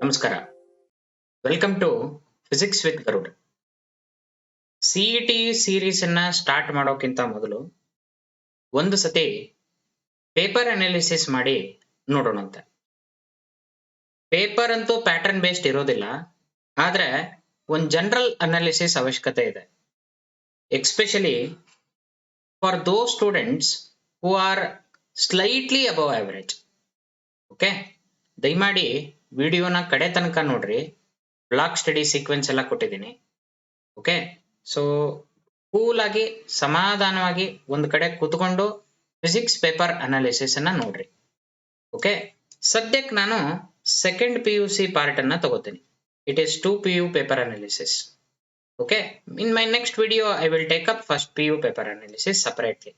ನಮಸ್ಕಾರ. Welcome to physics with Garud. CET series ಅನ್ನ start ಮಾಡೋಕ್ಕಿಂತ ಮೊದಲು ಒಂದು ಸತಿ ಪೇಪರ್ ಅನಾಲಿಸಿಸ್ ಮಾಡಿ ನೋಡೋಣಂತೆ. ಪೇಪರ್ ಅಂತೂ ಪ್ಯಾಟರ್ನ್ ಬೇಸ್ಡ್ ಇರೋದಿಲ್ಲ, ಆದ್ರೆ ಒಂದು ಜನರಲ್ ಅನಾಲಿಸಿಸ್ ಅವಶ್ಯಕತೆ ಇದೆ, especially for those students who are slightly above average. Okay, ದಯಮಾಡಿ ವಿಡಿಯೋನ ಕಡೆ ತನಕ ನೋಡ್ರಿ. ಬ್ಲಾಕ್ ಸ್ಟಡಿ ಸೀಕ್ವೆನ್ಸ್ ಎಲ್ಲ ಕೊಟ್ಟಿದ್ದೀನಿ. ಓಕೆ, ಸೊ ಕೂಲ್ ಆಗಿ ಸಮಾಧಾನವಾಗಿ ಒಂದು ಕಡೆ ಕೂತ್ಕೊಂಡು ಫಿಸಿಕ್ಸ್ ಪೇಪರ್ ಅನಾಲಿಸಿಸ್ ಅನ್ನ ನೋಡ್ರಿ. ಓಕೆ, ಸದ್ಯಕ್ಕೆ ನಾನು ಸೆಕೆಂಡ್ PUC ಪಾರ್ಟ್ ಅನ್ನ ತಗೋತೀನಿ. It is 2 PU paper analysis. Okay, in my next video I will take up first PU paper analysis separately.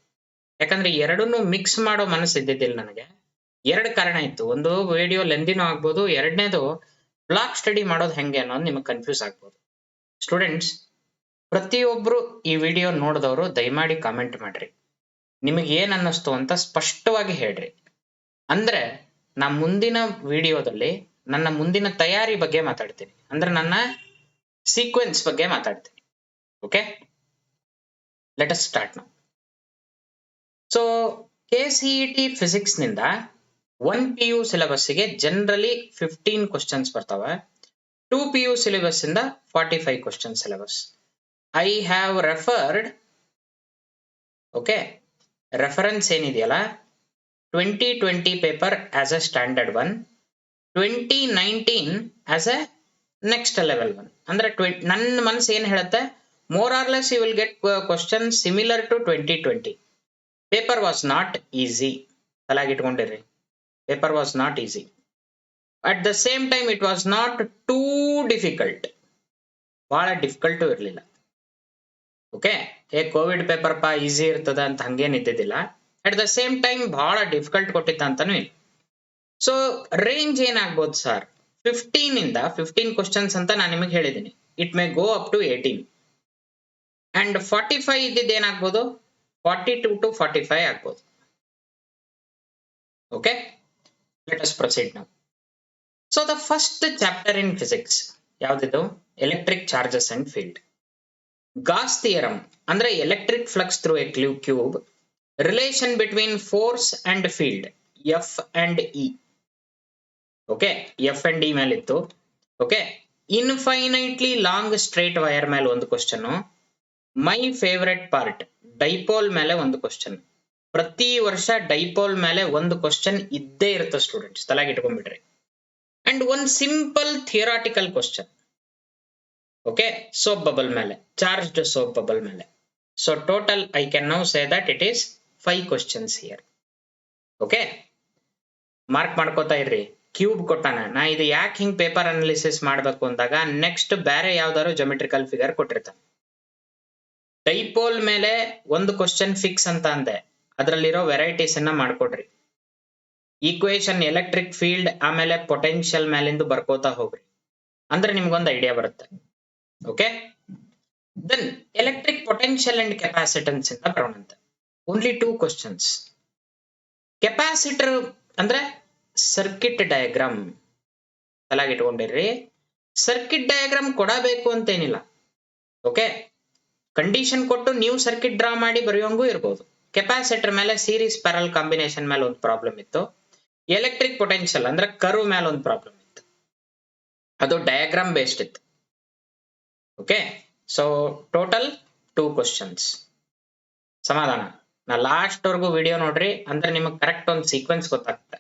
ಯಾಕಂದ್ರೆ ಎರಡನ್ನೂ ಮಿಕ್ಸ್ ಮಾಡೋ ಮನಸ್ಸು ಇದ್ದಿದ್ದಿಲ್ಲ ನನಗೆ. ಎರಡು ಕಾರಣ ಇತ್ತು. ಒಂದು, ವಿಡಿಯೋ ಲೆಂದಿನೂ ಆಗ್ಬೋದು. ಎರಡನೇದು, ಬ್ಲಾಕ್ ಸ್ಟಡಿ ಮಾಡೋದು ಹೆಂಗೆ ಅನ್ನೋದು ನಿಮಗೆ ಕನ್ಫ್ಯೂಸ್ ಆಗ್ಬೋದು. ಸ್ಟೂಡೆಂಟ್ಸ್, ಪ್ರತಿಯೊಬ್ರು ಈ ವಿಡಿಯೋ ನೋಡಿದವರು ದಯಮಾಡಿ ಕಾಮೆಂಟ್ ಮಾಡ್ರಿ, ನಿಮಗೆ ಏನ್ ಅನ್ನಿಸ್ತು ಅಂತ ಸ್ಪಷ್ಟವಾಗಿ ಹೇಳ್ರಿ. ಅಂದ್ರೆ ನಾ ಮುಂದಿನ ವಿಡಿಯೋದಲ್ಲಿ ನನ್ನ ಮುಂದಿನ ತಯಾರಿ ಬಗ್ಗೆ ಮಾತಾಡ್ತೀನಿ, ಅಂದ್ರೆ ನನ್ನ ಸೀಕ್ವೆನ್ಸ್ ಬಗ್ಗೆ ಮಾತಾಡ್ತೀನಿ. Okay, let us start now. So KCET physics ನಿಂದ 1 PU ಸಿಲೆಬಸ್ ಗೆ ಜನರಲಿ 15 ಕ್ವಶನ್ಸ್ ಬರ್ತವೆ. 2 PU ಸಿಲೆಬಸ್ ಇಂದ 45 question syllabus. I have referred, okay, reference ಏನಿದೆಯಲ್ಲ 2020 paper as a standard 1, 2019 as a next level 1. ಅಂದ್ರೆ ನನ್ನ ಮನಸ್ಸು ಏನ್ ಹೇಳುತ್ತೆ, more or less you will get question similar to 2020. Paper was not easy, ತಲೆಗಿಟ್ಕೊಂಡಿರ್ರಿ. Paper was not easy. At the same time, it was not too difficult. ಬಹಳ difficult ಇರಲಿಲ್ಲ. Okay, Covid paper easy ಇರ್ತದ ಅಂತ ಹಂಗೇನ್ ಇದ್ದಿದ್ದಿಲ್ಲ. At the same time ಬಹಳ difficult ಕೊಟ್ಟಿದ್ದ ಅಂತಾನು ಇಲ್ಲ. ಸೊ ರೇಂಜ್ ಏನಾಗ್ಬೋದು ಸರ್? 15 ಕ್ವಶನ್ಸ್ ಅಂತ ನಾನು ನಿಮಗೆ ಹೇಳಿದ್ದೀನಿ. It may go up to 18 and 45 ಇದ್ದಿದ್ದು ಏನಾಗ್ಬೋದು, 42 to 45 ಆಗ್ಬೋದು. Okay, let us proceed now. So the first chapter in physics ಯಾವ್ದಿದು? Electric charges and field. Gauss theorem ಅಂದ್ರೆ electric flux through a cube, relation between force and field F and E. Okay, F and E ಮೇಲಿತ್ತು. Okay, infinitely long straight wire ಮೇಲೆ ಒಂದು question. My favourite part, dipole ಮೇಲೆ ಒಂದು question. ಪ್ರತಿ ವರ್ಷ dipole ಮೇಲೆ ಒಂದು ಕ್ವಶನ್ ಇದ್ದೇ ಇರುತ್ತೆ ಸ್ಟೂಡೆಂಟ್ಸ್, ತಲೆಗೆ ಇಟ್ಕೊಂಡ್ಬಿಡ್ರಿ. ಅಂಡ್ ಒಂದು simple theoretical question. Okay, soap bubble ಮೇಲೆ, ಚಾರ್ಜ್ಡ್ ಸೋಪ್ ಬಬಲ್ ಮೇಲೆ. So total I can now say that it is 5 questions here. Okay, mark ಮಾಡ್ಕೋತಾ ಇರ್ರಿ. ಕ್ಯೂಬ್ ಕೊಟ್ಟಾನ, ನಾ ಇದು ಯಾಕೆ ಹಿಂಗ್ ಪೇಪರ್ ಅನಾಲಿಸಿಸ್ ಮಾಡ್ಬೇಕು ಅಂದಾಗ ನೆಕ್ಸ್ಟ್ ಬೇರೆ ಯಾವ್ದಾದ್ರು ಜೊಮೆಟ್ರಿಕಲ್ ಫಿಗರ್ ಕೊಟ್ಟಿರ್ತಾನೆ. ಡೈಪೋಲ್ ಮೇಲೆ ಒಂದು ಕ್ವಶನ್ ಫಿಕ್ಸ್ ಅಂತ ಅಂದೆ, ಅದರಲ್ಲಿರೋ ವೆರೈಟೀಸ್ ಅನ್ನ ಮಾಡ್ಕೊಡ್ರಿ. ಈಕ್ವೇಶನ್ ಎಲೆಕ್ಟ್ರಿಕ್ ಫೀಲ್ಡ್ ಆಮೇಲೆ ಪೊಟೆನ್ಷಿಯಲ್ ಮೇಲಿಂದ ಬರ್ಕೋತಾ ಹೋಗ್ರಿ, ಅಂದ್ರೆ ನಿಮ್ಗೊಂದು ಐಡಿಯಾ ಬರುತ್ತೆ. Okay, then electric potential and capacitance ಅಂತ ಬರೋಣಂತೆ. Only 2 questions. ಕೆಪಾಸಿಟರ್ ಅಂದ್ರೆ ಸರ್ಕಿಟ್ ಡಯಾಗ್ರಾಮ್, ತಲೆಗಿಟ್ಕೊಂಡಿರ್ರಿ. ಸರ್ಕಿಟ್ ಡಯಾಗ್ರಾಮ್ ಕೊಡಬೇಕು ಅಂತೇನಿಲ್ಲ. ಓಕೆ, ಕಂಡೀಷನ್ ಕೊಟ್ಟು ನೀವು ಸರ್ಕಿಟ್ ಡ್ರಾ ಮಾಡಿ ಬರೆಯೋಂಗೂ ಇರ್ಬೋದು. ಕೆಪಾಸಿಟರ್ ಮೇಲೆ ಸೀರೀಸ್ ಪ್ಯಾರಲ್ ಕಾಂಬಿನೇಷನ್ ಮೇಲೆ ಒಂದು ಪ್ರಾಬ್ಲಮ್ ಇತ್ತು. ಎಲೆಕ್ಟ್ರಿಕ್ ಪೊಟೆನ್ಷಿಯಲ್ ಅಂದ್ರೆ ಕರ್ವ್ ಮೇಲೆ ಒಂದು ಪ್ರಾಬ್ಲಮ್ ಇತ್ತು, ಅದು ಡಯಾಗ್ರಾಮ್ ಬೇಸ್ಡ್ ಇತ್ತು. Okay, so total 2 questions. ಸಮಾಧಾನ. ನಾ ಲಾಸ್ಟ್ ವರ್ಗು ವಿಡಿಯೋ ನೋಡ್ರಿ, ಅಂದ್ರೆ ನಿಮಗೆ ಕರೆಕ್ಟ್ ಒಂದು ಸೀಕ್ವೆನ್ಸ್ ಗೊತ್ತಾಗ್ತದೆ.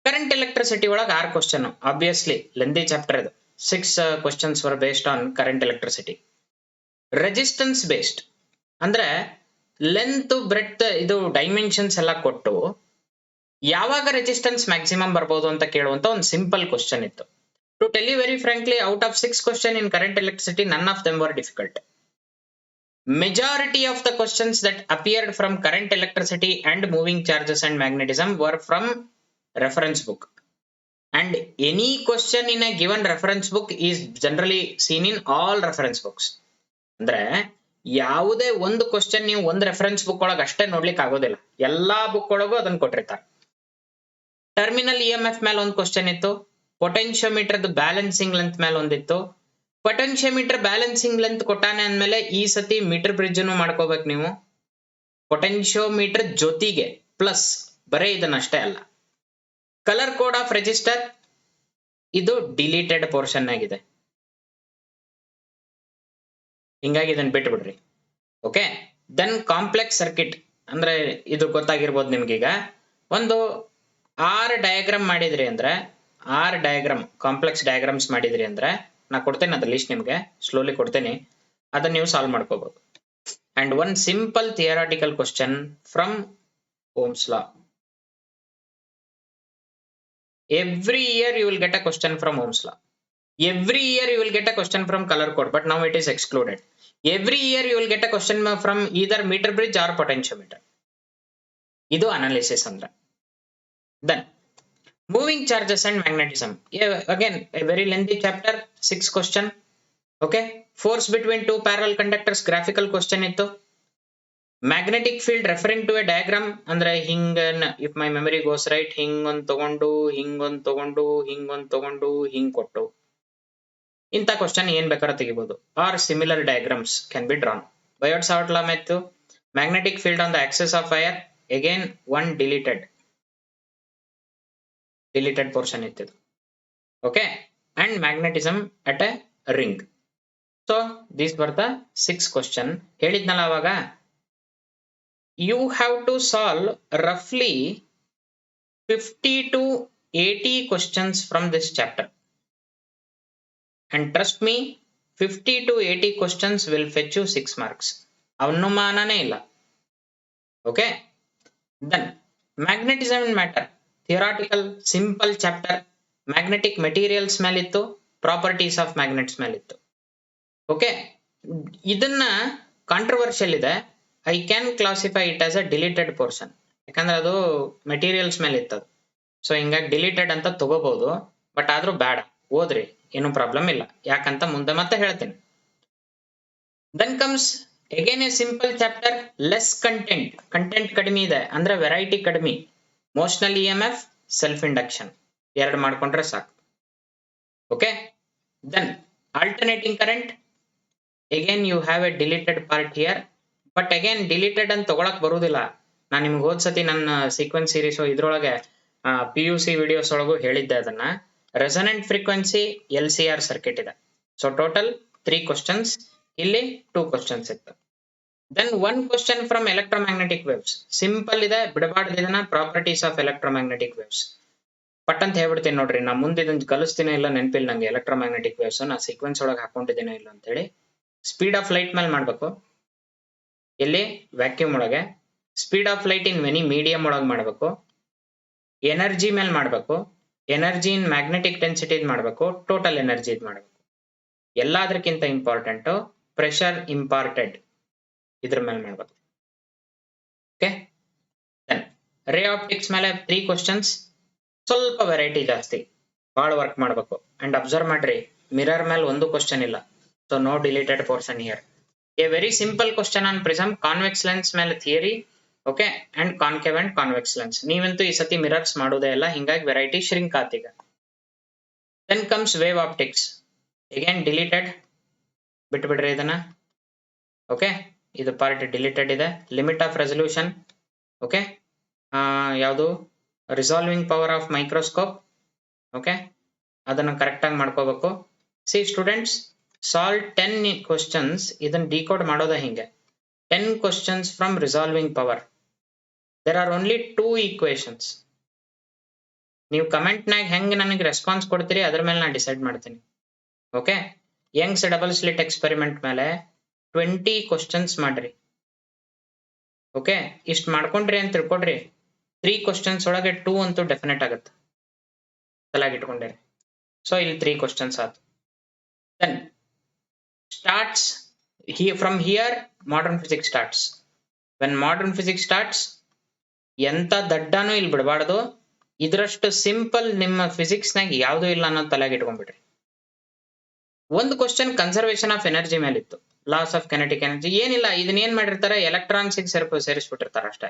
ಕರೆಂಟ್ ಎಲೆಕ್ಟ್ರಿಸಿಟಿ ಒಳಗೆ 6 ಕ್ವಶನ್, ಆಬ್ವಿಯಸ್ಲಿ ಲೆಂದಿ ಚಾಪ್ಟರ್ ಇದು. 6 questions were based on current electricity. Resistance based ಅಂದ್ರೆ ಲೆಂತ್ ಬ್ರೆಡ್ತ್ ಇದು ಡೈಮೆನ್ಷನ್ಸ್ ಎಲ್ಲ ಕೊಟ್ಟು ಯಾವಾಗ ರೆಸಿಸ್ಟೆನ್ಸ್ ಮ್ಯಾಕ್ಸಿಮಮ್ ಬರ್ಬೋದು ಅಂತ ಕೇಳುವಂತ ಒಂದು ಸಿಂಪಲ್ ಕ್ವಶನ್ ಇತ್ತು. To tell you very frankly, out of 6 question in current electricity, none of them were difficult. Majority of the questions that appeared from current electricity and moving charges and magnetism were from reference book. And any question in a given reference book is generally seen in all reference books. ಅಂದ್ರೆ ಯಾವುದೇ ಒಂದು question ನೀವು ಒಂದು reference book ಒಳಗೆ ಅಷ್ಟೇ ನೋಡ್ಲಿಕ್ಕೆ ಆಗೋದಿಲ್ಲ, ಎಲ್ಲಾ ಬುಕ್ ಒಳಗೂ ಅದನ್ನ ಕೊಟ್ಟಿರ್ತಾರೆ. ಟರ್ಮಿನಲ್ EMF ಮೇಲೆ ಒಂದು ಕ್ವಶನ್ ಇತ್ತು, ಪೊಟೆನ್ಶಿಯೋಮೀಟರ್ ಬ್ಯಾಲೆನ್ಸಿಂಗ್ ಲೆಂತ್ ಮೇಲೆ ಒಂದಿತ್ತು. ಪೊಟೆನ್ಶಿಯೋಮೀಟರ್ ಬ್ಯಾಲೆನ್ಸಿಂಗ್ ಲೆಂತ್ ಕೊಟ್ಟಾನೆ ಅಂದ್ಮೇಲೆ ಈ ಸತಿ ಮೀಟರ್ ಬ್ರಿಡ್ಜ್ ಮಾಡ್ಕೋಬೇಕು ನೀವು. ಪೊಟೆನ್ಶಿಯೋಮೀಟರ್ ಜೊತೆಗೆ ಪ್ಲಸ್, ಬರೇ ಇದನ್ನಷ್ಟೇ ಅಲ್ಲ. ಕಲರ್ ಕೋಡ್ ಆಫ್ ರೆಜಿಸ್ಟರ್ ಇದು ಡಿಲೀಟೆಡ್ ಪೋರ್ಷನ್ ಆಗಿದೆ, ಹಿಂಗಾಗಿ ಇದನ್ನ ಬಿಟ್ಬಿಡ್ರಿ. ಓಕೆ, ದೆನ್ ಕಾಂಪ್ಲೆಕ್ಸ್ ಸರ್ಕಿಟ್ ಅಂದ್ರೆ ಇದು ಗೊತ್ತಾಗಿರ್ಬೋದು ನಿಮ್ಗೀಗ. ಒಂದು 6 ಡಯಾಗ್ರಾಮ್ ಮಾಡಿದ್ರಿ ಅಂದ್ರೆ, 6 ಡಯಾಗ್ರಾಮ್ ಕಾಂಪ್ಲೆಕ್ಸ್ ಡಯಾಗ್ರಾಮ್ಸ್ ಮಾಡಿದ್ರಿ ಅಂದ್ರೆ, ನಾ ಕೊಡ್ತೇನೆ ಅದ್ರ ಲಿಸ್ಟ್ ನಿಮ್ಗೆ, ಸ್ಲೋಲಿ ಕೊಡ್ತೇನೆ, ಅದನ್ನ ನೀವು ಸಾಲ್ವ್ ಮಾಡ್ಕೋಬಹುದು. And one simple theoretical question from Ohm's law. Every year you will get a question from Ohm's law. Every year you will get a question from color code, but now it is excluded. Every year you will get a question from either meter bridge or potentiometer. Idu analysis andra. Then moving charges and magnetism. Yeah, again a very lengthy chapter, 6 question. Okay, force between two parallel conductors, graphical question ittu. Magnetic field referring to a diagram ಅಂದ್ರೆ ಹಿಂಗ, if my memory goes right, ಹಿಂಗೊಂದು ತಗೊಂಡು ಹಿಂಗೊಂದು ತಗೊಂಡು ಹಿಂಗೊಂದು ತಗೊಂಡು ಹಿಂಗ್ ಕೊಟ್ಟು ಇಂಥ question ಏನ್ ಬೇಕಾದ್ರೂ ತೆಗಿಬಹುದು. Or similar diagrams can be drawn. Biot Savart law ಮೆತ್ತು magnetic field on the axis of wire, again one deleted portion ಇತ್ತು. Okay, and magnetism at a ring. So these were the 6 question. ಹೇಳಿದ್ನಲ್ಲ ಅವಾಗ, you have to solve roughly 50 to 80 questions from this chapter, and trust me, 50 to 80 questions will fetch you 6 marks. ಅನುಮಾನನೇ ಇಲ್ಲ. Okay, then magnetism and matter, theoretical simple chapter. magnetic materials ಮೇಲಿತ್ತು, properties of magnets ಮೇಲಿತ್ತು. Okay, ಇದನ್ನ controversial ಇದೆ. I can classify it as a deleted portion, ಯಾಕಂದ್ರೆ ಅದು materials ಮೇಲೆ ಇತ್ತದು. So ಹಿಂಗಾಗಿ ಡಿಲೀಟೆಡ್ ಅಂತ ತಗೋಬಹುದು, ಬಟ್ ಆದ್ರೂ ಬೇಡ, ಓದ್ರಿ, ಏನು ಪ್ರಾಬ್ಲಮ್ ಇಲ್ಲ, ಯಾಕಂತ ಮುಂದೆ ಮತ್ತೆ ಹೇಳ್ತೀನಿ. Then comes again a simple chapter, less content ಕಡಿಮೆ ಇದೆ ಅಂದ್ರೆ ವೆರೈಟಿ ಕಡಿಮೆ. ಮೋಷನಲ್ EMF, ಸೆಲ್ಫ್ ಇಂಡಕ್ಷನ್, 2 ಮಾಡ್ಕೊಂಡ್ರೆ ಸಾಕು. Okay, then alternating current, again you have a deleted part here, but again deleted ಅಂತ ತಗೊಳಕ್ ಬರುವುದಿಲ್ಲ. ನಾನು ನಿಮ್ಗೆ ಹೋದ್ಸತಿ ನನ್ನ ಸೀಕ್ವೆನ್ಸ್ ಸೀರೀಸ್ ಇದ್ರೊಳಗೆ PUC ವಿಡಿಯೋಸ್ ಒಳಗೂ ಹೇಳಿದ್ದೆ ಅದನ್ನ. ರೆಸನೆಂಟ್ ಫ್ರೀಕ್ವೆನ್ಸಿ, LCR ಸರ್ಕಿಟ್ ಇದೆ. ಸೊ ಟೋಟಲ್ 3 ಕ್ವಶನ್ಸ್, ಇಲ್ಲಿ 2 ಕ್ವಶನ್ಸ್ ಇತ್ತು. Then 1 question from electromagnetic waves, simple ಇದೆ, ಬಿಡಬಾರ್ದು ಇದನ್ನ. ಪ್ರಾಪರ್ಟೀಸ್ ಆಫ್ ಎಲೆಕ್ಟ್ರೋಮ್ಯಾಗ್ನೆಟಿಕ್ ವೇವ್ಸ್ ಪಟ್ ಅಂತ ಹೇಳ್ಬಿಡ್ತೀನಿ ನೋಡ್ರಿ. ನಾ ಮುಂದೆ ಇದನ್ನ ಕಲಿಸ್ತೀನೋ ಇಲ್ಲ ನೆನಪಿಲ್ಲ ನಂಗೆ. ಎಲೆಕ್ಟ್ರೋಮ್ಯಾಗ್ನೆಟಿಕ್ ವೇವ್ಸ್ ನಾ ಸೀಕ್ವೆನ್ಸ್ ಒಳಗೆ ಹಾಕೊಂಡಿದ್ದೀನೋ ಇಲ್ಲ ಅಂತ ಹೇಳಿ. ಸ್ಪೀಡ್ ಆಫ್ ಲೈಟ್ ಮೇಲೆ ಮಾಡ್ಬೇಕು, ಎಲ್ಲಿ ವ್ಯಾಕ್ಯೂಮ್ ಒಳಗೆ. Speed of light in many medium ಒಳಗೆ ಮಾಡಬೇಕು. ಎನರ್ಜಿ ಮೇಲೆ ಮಾಡಬೇಕು, ಎನರ್ಜಿ ಇನ್ ಮ್ಯಾಗ್ನೆಟಿಕ್ ಡೆನ್ಸಿಟಿ ಮಾಡಬೇಕು, ಟೋಟಲ್ ಎನರ್ಜಿ ಮಾಡಬೇಕು. ಎಲ್ಲದಕ್ಕಿಂತ ಇಂಪಾರ್ಟೆಂಟ್ ಪ್ರೆಷರ್ ಇಂಪಾರ್ಟೆಡ್, ಇದ್ರ ಮೇಲೆ ಮಾಡಬೇಕು. ಓಕೆ, ರೇ ಆಪ್ಟಿಕ್ಸ್ ಮೇಲೆ 3 ಕ್ವಶನ್ಸ್, ಸ್ವಲ್ಪ ವೆರೈಟಿ ಜಾಸ್ತಿ, ಭಾಳ ವರ್ಕ್ ಮಾಡಬೇಕು. ಅಂಡ್ ಅಬ್ಸರ್ವ್ ಮಾಡ್ರಿ, ಮಿರರ್ ಮೇಲೆ 1 ಕ್ವಶನ್ ಇಲ್ಲ. So no deleted portion here. A very simple question on prism, convex lens ಮೇಲೆ theory, okay, and concave and convex lens. ನೀವಂತೂ ಈ ಸತಿ ಮಿರರ್ಸ್ ಮಾಡೋದೇ ಇಲ್ಲ, ಹಿಂಗಾಗಿ ವೆರೈಟಿ ಶ್ರಿಂಕ್ ಆತೀಗ. Then comes wave optics, again deleted, ಬಿಟ್ಬಿಡ್ರಿ ಇದನ್ನ. ಓಕೆ, ಇದು ಪಾರ್ಟ್ ಡಿಲೀಟೆಡ್ ಇದೆ. ಲಿಮಿಟ್ ಆಫ್ ರೆಸಲ್ಯೂಷನ್, ಓಕೆ, ಯಾವುದು resolving power of microscope, okay, ಅದನ್ನು ಕರೆಕ್ಟ್ ಆಗಿ ಮಾಡ್ಕೋಬೇಕು. ಸಿ ಸ್ಟೂಡೆಂಟ್ಸ್, solve 10 questions, ಇದನ್ನ ಡಿಕೋಡ್ ಮಾಡೋದ ಹಿಂಗೆ. 10 questions from resolving power. There are only 2 equations. ನೀವು ಕಮೆಂಟ್ ನಾಗ ಹೆಂಗೆ ನನಗೆ ರೆಸ್ಪಾನ್ಸ್ ಕೊಡ್ತೀರಿ ಅದ್ರ ಮೇಲೆ ನಾನು ಡಿಸೈಡ್ ಮಾಡ್ತೀನಿ. Okay, Young's double slit experiment ಮೇಲೆ 20 questions ಮಾಡ್ರಿ. ಓಕೆ, ಇಷ್ಟು ಮಾಡ್ಕೊಂಡ್ರಿ ಅಂತ ತಿಳ್ಕೊಡ್ರಿ. 3 questions ಒಳಗೆ 2 ಅಂತೂ ಡೆಫಿನೆಟ್ ಆಗುತ್ತೆ, ತಲೆಗೆ ಇಟ್ಕೊಂಡಿರಿ. ಸೊ ಇಲ್ಲಿ 3 questions ಆಯ್ತು. Then starts here, from here modern physics starts. When modern physics starts, ಎಂತ ದಡ್ಡನೂ ಇಲ್ಲಿ ಬಿಡಬಾರ್ದು. ಇದರಷ್ಟು ಸಿಂಪಲ್ ನಿಮ್ಮ ಫಿಸಿಕ್ಸ್ ನಾಗ ಯಾವ್ದು ಇಲ್ಲ ಅನ್ನೋ ತಲೆಗೆ ಇಟ್ಕೊಂಡ್ಬಿಡ್ರಿ. ಒಂದು ಕ್ವಶನ್ ಕನ್ಸರ್ವೇಷನ್ ಆಫ್ ಎನರ್ಜಿ ಮೇಲಿತ್ತು, ಲಾಸ್ ಆಫ್ ಕೆನೆಟಿಕ್ ಎನರ್ಜಿ. ಏನಿಲ್ಲ, ಇದನ್ನ ಏನ್ ಮಾಡಿರ್ತಾರೆ, ಎಲೆಕ್ಟ್ರಾನ್ಸ್ ಸೇರಿಸ್ಬಿಟ್ಟಿರ್ತಾರೆ ಅಷ್ಟೇ.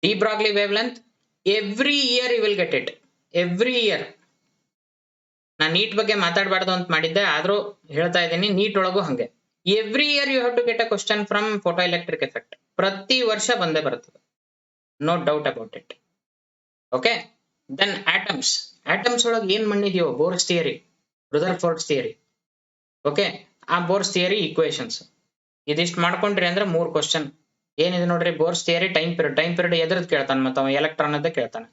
De Broglie wavelength, every year you will get it, every year. ನಾನು ನೀಟ್ ಬಗ್ಗೆ ಮಾತಾಡಬಾರ್ದು ಅಂತ ಮಾಡಿದ್ದೆ, ಆದ್ರೂ ಹೇಳ್ತಾ ಇದ್ದೀನಿ. ನೀಟ್ ಒಳಗೂ ಹಂಗೆ every year you have to get a question from photoelectric effect. ಪ್ರತಿ ವರ್ಷ ಬಂದೇ ಬರ್ತದೆ, no doubt about it. Okay, then atoms. Atoms ಒಳಗೆ ಏನ್ ಮಾಡಿದೀವೋ Bohr's theory, Rutherford theory. Okay, ಆ ಬೋರ್ಸ್ ಥಿಯರಿ ಈಕ್ವೇಶನ್ಸ್ ಇದಿಷ್ಟು ಮಾಡ್ಕೊಂಡ್ರಿ ಅಂದ್ರೆ 3 ಕ್ವಶನ್ ಏನಿದೆ ನೋಡ್ರಿ. ಬೋರ್ಸ್ ಥಿಯರಿ, ಟೈಮ್ ಪೀರಿಯಡ್ ಎದ್ರದ್ ಕೇಳ್ತಾನೆ, ಮತ್ತೆ ಎಲೆಕ್ಟ್ರಾನ್ ಅದ ಕೇಳ್ತಾನೆ,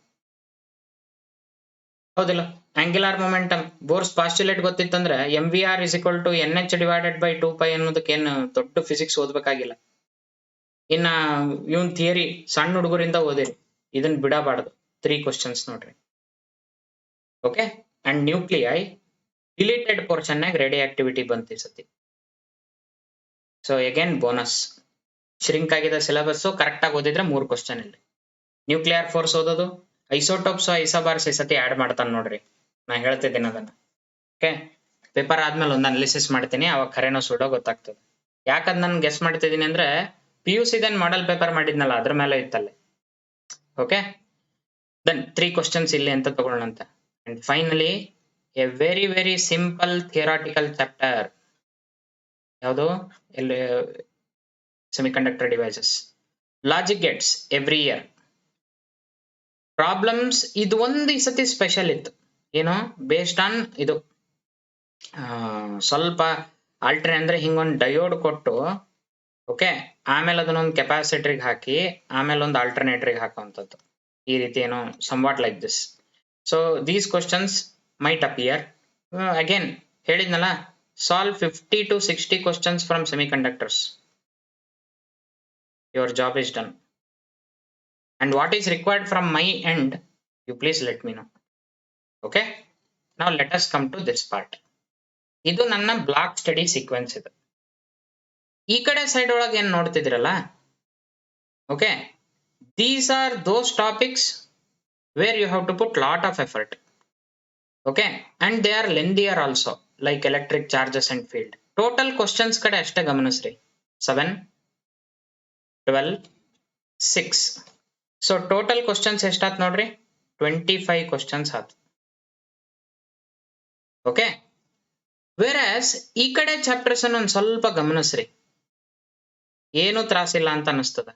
ಹೌದಿಲ್ಲ? ಆಂಗ್ಯುಲಾರ್ ಮೊಮೆಂಟಮ್, ಬೋರ್ಸ್ ಪಾಸ್ಟುಲೇಟ್ ಗೊತ್ತಿತ್ತಂದ್ರೆ MVR = NH / 2π ಅನ್ನೋದಕ್ಕೆ ಏನು ದೊಡ್ಡ ಫಿಸಿಕ್ಸ್ ಓದ್ಬೇಕಾಗಿಲ್ಲ. ಇನ್ನ ಇವನ್ ಥಿಯರಿ ಸಣ್ಣ ಹುಡುಗರಿಂದ ಓದಿರಿ, ಇದನ್ನ ಬಿಡಬಾರ್ದು. 3 ಕ್ವಶನ್ಸ್ ನೋಡ್ರಿ. Okay, and nuclei deleted portion ನಾಗ ರೇಡಿಯೋ ಆಕ್ಟಿವಿಟಿ ಬಂತು ಈ ಸತಿ. ಸೊ ಅಗೇನ್ ಬೋನಸ್, ಶ್ರಿಂಕ್ ಆಗಿದೆ ಸಿಲೆಬಸ್, ಕರೆಕ್ಟ್ ಆಗಿ ಓದಿದ್ರೆ 3 ಕ್ವಶನ್ ಇಲ್ಲಿ. ನ್ಯೂಕ್ಲಿಯರ್ ಫೋರ್ಸ್ ಓದೋದು, ಐಸೋಟೋಪ್ಸ್ ಐಸೋಬಾರ್ಸ್ ಈ ಸತಿ ಆಡ್ ಮಾಡ್ತಾನೆ ನೋಡ್ರಿ, ನಾ ಹೇಳ್ತಿದ್ದೀನಿ ಅದನ್ನ. ಓಕೆ, ಪೇಪರ್ ಆದ್ಮೇಲೆ ಒಂದು ಅನಾಲಿಸಿಸ್ ಮಾಡ್ತೀನಿ, ಅವಾಗ ಖರೇನೋ ಸುಡೋ ಗೊತ್ತಾಗ್ತದೆ. ಯಾಕಂದ್ ನಾನು ಗೆಸ್ ಮಾಡ್ತಿದ್ದೀನಿ ಅಂದ್ರೆ PUC ಮಾಡೆಲ್ ಪೇಪರ್ ಮಾಡಿದ್ನಲ್ಲ ಅದ್ರ ಮೇಲೆ ಇತ್ತಲ್ಲೇ. ಓಕೆ, ದೆನ್ 3 ಕ್ವಶನ್ಸ್ ಇಲ್ಲಿ ಅಂತ ತಗೊಳ್ಳೋಣಂತ. And finally a very very simple theoretical chapter. ಯಾವುದು? ಇಲ್ಲಿ semiconductor devices, logic gates every year. Problems ಇದು ಒಂದು ಈ ಸತಿ ಸ್ಪೆಷಲ್ ಇತ್ತು. ಏನು? ಬೇಸ್ಡ್ ಆನ್ ಇದು ಸ್ವಲ್ಪ ಆಲ್ಟ್ರೆ ಅಂದ್ರೆ ಹಿಂಗೊಂದು ಡಯೋಡ್ ಕೊಟ್ಟು, ಓಕೆ, ಆಮೇಲೆ ಅದನ್ನೊಂದು ಕೆಪಾಸಿಟರ್ಗೆ ಹಾಕಿ, ಆಮೇಲೆ ಒಂದು ಆಲ್ಟರ್ನೇಟರ್ಗೆ ಹಾಕುವಂಥದ್ದು. ಈ ರೀತಿ ಏನೋ somewhat like this. So these questions might appear. Again ಹೇಳಿದ್ನಲ್ಲ, solve 50 to 60 questions from semiconductors. Your job is done. And what is required from my end, you please let me know. Okay, now let us come to this part. ಇದು ನನ್ನ block study sequence. ಇದು ಈ ಕಡೆ side ಒಳಗೆ ಏನ್ ನೋಡ್ತಿದ್ರಲ್ಲ, okay, these are those topics where you have to put lot of effort. Okay, and they are lengthier also, like electric charges and field. Total questions ಕಡೆ ಅಷ್ಟೇ ಗಮನಿಸ್ರಿ. 7, 12, 6. ಸೊ ಟೋಟಲ್ ಕ್ವಶನ್ಸ್ ಎಷ್ಟಾತ್ ನೋಡ್ರಿ? 25 ಕ್ವಶನ್ಸ್ ಆತ್. Okay, whereas ಈ ಕಡೆ chapters ಒಂದ್ ಸ್ವಲ್ಪ ಗಮನಿಸ್ರಿ, ಏನು ತ್ರಾಸಿಲ್ಲ ಅಂತ ಅನಿಸ್ತದ.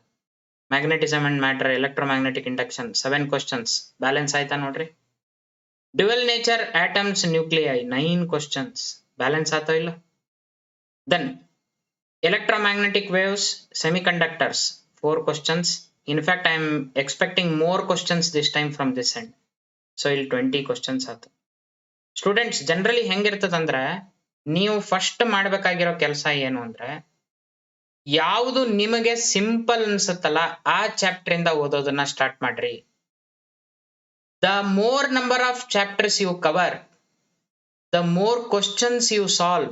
Magnetism and matter, electromagnetic induction 7 questions balance ಆಯ್ತಾ ನೋಡ್ರಿ. Dual nature atoms nuclei 9 questions balance ಆತೋ ಇಲ್ಲ. Then electromagnetic waves semiconductors 4 questions. In fact, I am expecting more questions this time from this end. So ಇಲ್ಲಿ 20 questions ಆಯ್ತು. Students generally ಹೆಂಗಿರ್ತದಂದ್ರೆ, ನೀವು first ಮಾಡ್ಬೇಕಾಗಿರೋ ಕೆಲಸ ಏನು ಅಂದ್ರೆ, ಯಾವುದು ನಿಮಗೆ ಸಿಂಪಲ್ ಅನ್ಸುತ್ತಲ್ಲ ಆ ಚಾಪ್ಟರ್ ಇಂದ ಓದೋದನ್ನ ಸ್ಟಾರ್ಟ್ ಮಾಡ್ರಿ. The more number of chapters you cover, the more questions you solve,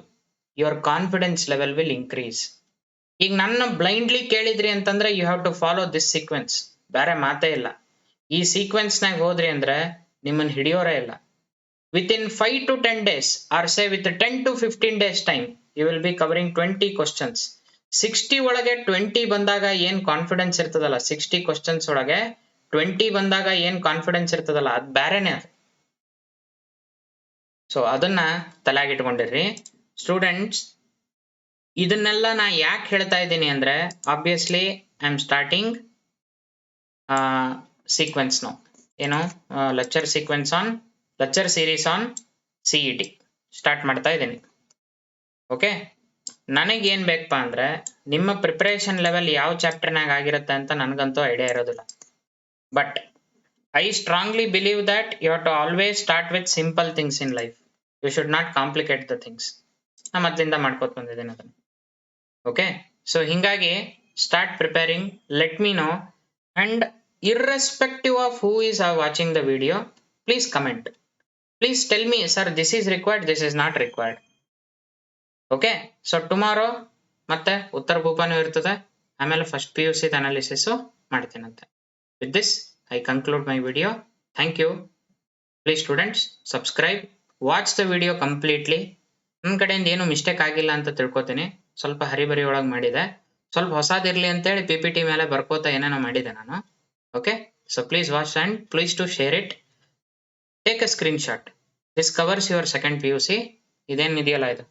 your confidence level will increase. ಈಗ ನನ್ನ ಬ್ಲೈಂಡ್ಲಿ ಕೇಳಿದ್ರಿ ಅಂತಂದ್ರೆ you have to follow this sequence, ಬೇರೆ ಮಾತೇ ಇಲ್ಲ. ಈ ಸೀಕ್ವೆನ್ಸ್ನಾಗ ಹೋದ್ರಿ ಅಂದ್ರೆ ನಿಮ್ಮನ್ನ ಹಿಡಿಯೋರೇ ಇಲ್ಲ. Within 5 to 10 days or say within 10 to 15 days time you will be covering 20 questions. 60 ಒಳಗೆ 20 ಬಂದಾಗ ಏನ್ ಕಾನ್ಫಿಡೆನ್ಸ್ ಇರ್ತದಲ್ಲ, 60 ಕ್ವಶನ್ಸ್ ಒಳಗೆ 20 ಬಂದಾಗ ಏನ್ ಕಾನ್ಫಿಡೆನ್ಸ್ ಇರ್ತದಲ್ಲ, ಅದ್ ಬೇರೆನೆ ಅದು. ಸೊ ಅದನ್ನ ತಲೆಯಾಗಿಟ್ಕೊಂಡಿರ್ರಿ ಸ್ಟೂಡೆಂಟ್ಸ್. ಇದನ್ನೆಲ್ಲ ನಾ ಯಾಕೆ ಹೇಳ್ತಾ ಇದ್ದೀನಿ ಅಂದ್ರೆ, obviously I am starting sequence no, ಏನು lecture sequence on lecture series on CET start ಮಾಡ್ತಾ ಇದ್ದೀನಿ. ಓಕೆ, ನನಗೇನ್ ಬೇಕಪ್ಪ ಅಂದ್ರೆ, ನಿಮ್ಮ ಪ್ರಿಪರೇಷನ್ ಲೆವೆಲ್ ಯಾವ ಚಾಪ್ಟರ್ನಾಗ ಆಗಿರುತ್ತೆ ಅಂತ ನನಗಂತೂ ಐಡಿಯಾ ಇರೋದಿಲ್ಲ. But I strongly believe that you have to always start with simple things in life. You should not complicate the things. ನಾ ಮೊದಲಿಂದ ಮಾಡ್ಕೋತ ಬಂದಿದ್ದೀನಿ ಅದನ್ನು. ಓಕೆ, ಸೊ ಹಿಂಗಾಗಿ start preparing, let me know, and irrespective of who is watching the video, please comment, please tell me, sir, this is required, this is not required. Okay, so tomorrow ಮತ್ತೆ ಉತ್ತರ ಭೂಪಾನು ಇರ್ತದೆ, ಆಮೇಲೆ first PUC analysis ಮಾಡ್ತೀನಂತೆ. With this I conclude my video. Thank you. Please students subscribe, watch the video completely. ನನ್ನ ಕಡೆಯಿಂದ ಏನು mistake ಆಗಿಲ್ಲ ಅಂತ ತಿಳ್ಕೊತೀನಿ. ಸ್ವಲ್ಪ ಹರಿಬರಿ ಒಳಗೆ ಮಾಡಿದೆ, ಸ್ವಲ್ಪ ಹೊಸದಿರ್ಲಿ ಅಂತೇಳಿ PPT ಮೇಲೆ ಬರ್ಕೋತಾ ಏನೇನೋ ಮಾಡಿದೆ ನಾನು. Okay, so please watch and please to share it. Take a screenshot. This covers your second PUC. ಇದೇನಿದೆಯಲ್ಲ ಇದು,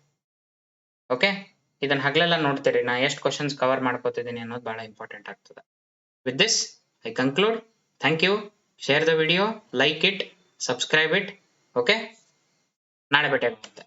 ಓಕೆ, ಇದನ್ನ ಹಗಲೆಲ್ಲ ನೋಡ್ತೀರಿ ನಾ ಎಷ್ಟು ಕ್ವಶನ್ಸ್ ಕವರ್ ಮಾಡ್ಕೋತಿದ್ದೀನಿ ಅನ್ನೋದು ಬಹಳ ಇಂಪಾರ್ಟೆಂಟ್ ಆಗ್ತದೆ. With this I conclude. Thank you. Share the video, like it, subscribe it. Okay, ನಾಳೆ ಭೇಟಿ ಆಗುತ್ತೆ.